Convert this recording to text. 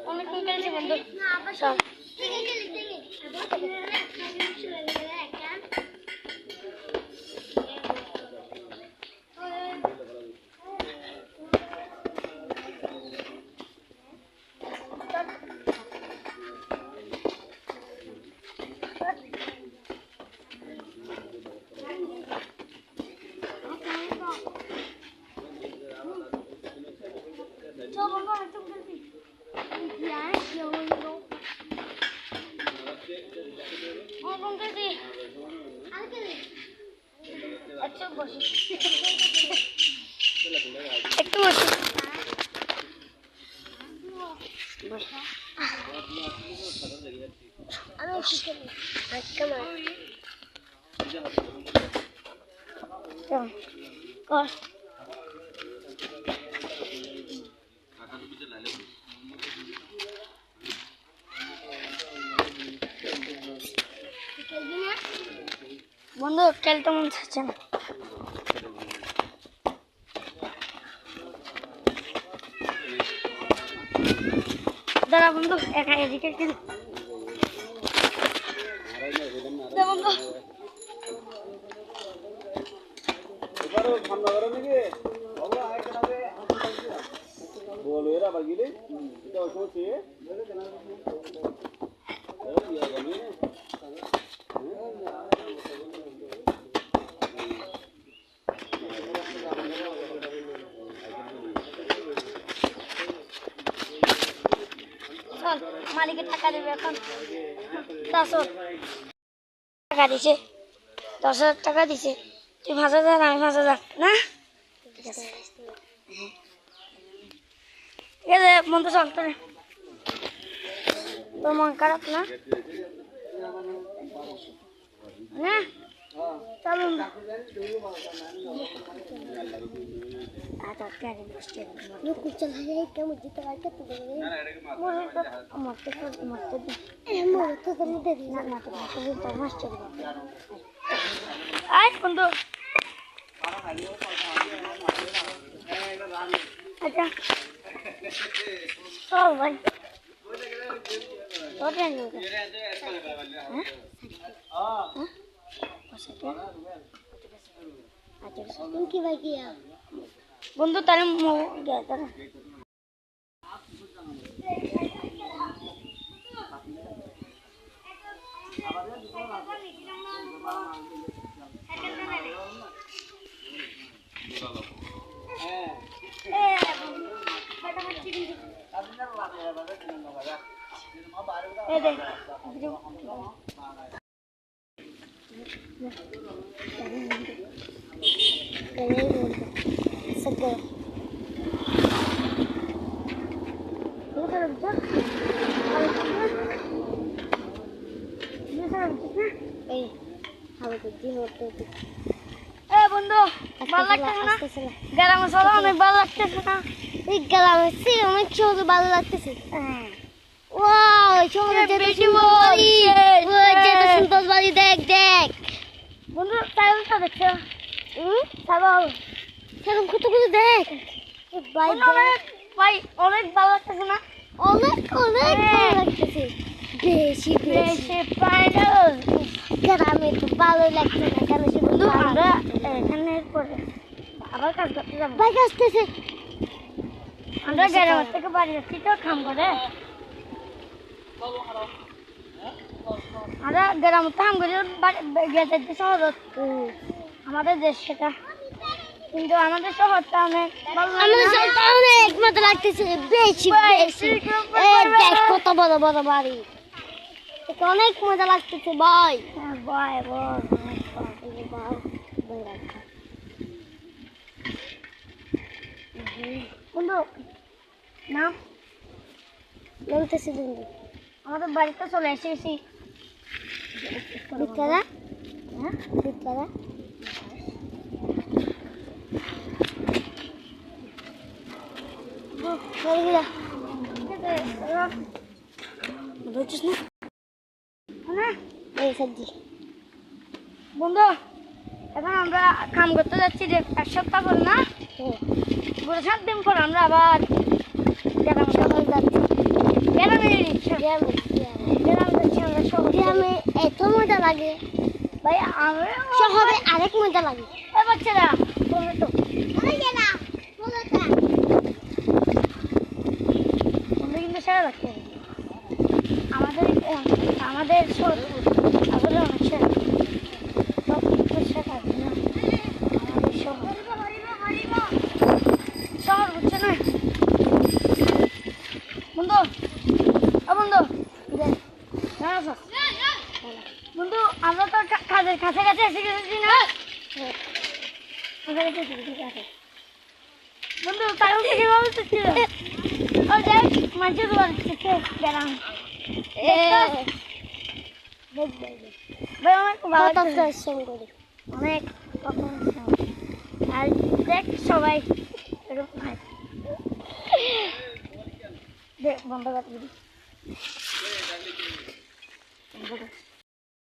অনেকক্ষণ খেলেছি বন্ধু। একটু বন্ধু খেলতে মন চাচ্ছে না। দাঁড়া বন্ধু, একা এদিকে খেল বন্ধু। মালিকের টাকা দেবে এখন 10,000 টাকা দিছে, 10,000 টাকা দিছে। তুই 5,000, আমি 5,000 না? ঠিক আছে বন্ধু, চল তোর মন খারাপ না? চলুন বন্ধু। আচ্ছা চল ভাই, বন্ধু তাহলে বন্ধু ভালো লাগতেছে না? গ্রামে চলো, অনেক ভালো লাগতেছে না? এই গ্রামে অনেক সহজে ভালো লাগতেছে। দেখ দেখ বন্ধু, চাইলটা দেখছো? কতগুলো দেখ ভাই, অনেক ভালো লাগতেছে না? অনেক অনেক ভালো লাগতেছে, বেশি বেশি গ্রামে তো ভালো লাগছে না। কেন বন্ধু, আমরা এখানে পরে আবার কাজ করতে যাবো। ভাই আসতেছে, আমরা গ্রামের থেকে বাড়ি যাচ্ছি তো কাম করে। আমরা গ্রামে কাম করে গেছে শহর, আমাদের দেশ সেটা। কিন্তু আমাদের শহরটা অনেক আমাদের শহরটা অনেক মজা লাগতেছে বেশি বেশি দেখ কত বড় বড় বাড়ি এটা অনেক মজা লাগতেছে ভাই ভাই বন্ধু না বলতেছি বন্ধু আমাদের বাড়িতে চলে এসেছি ভিতরে হ্যাঁ ভিতরে বন্ধু এখন আমরা কাম করতে যাচ্ছি যে 1 সপ্তাহ পর না 7 দিন পর আমরা আবার গ্রামে এত মজা লাগে ভাই শহরে আরেক মজা লাগে বাচ্চারা কিন্তু সেরা লাগছে আমাদের আমাদের শহর অনেক সেরা সব কিছু শেখা না আমাদের শহর শহর বুঝছে না বন্ধু বন্ধু বন্ধু আমরা তো কাজের কাছাকাছি এসে গেছি না বন্ধু তারপর থেকে বলতেছিল মানুষের গেলাম অনেক আর দেখ সবাই দেখ বন্ধ করে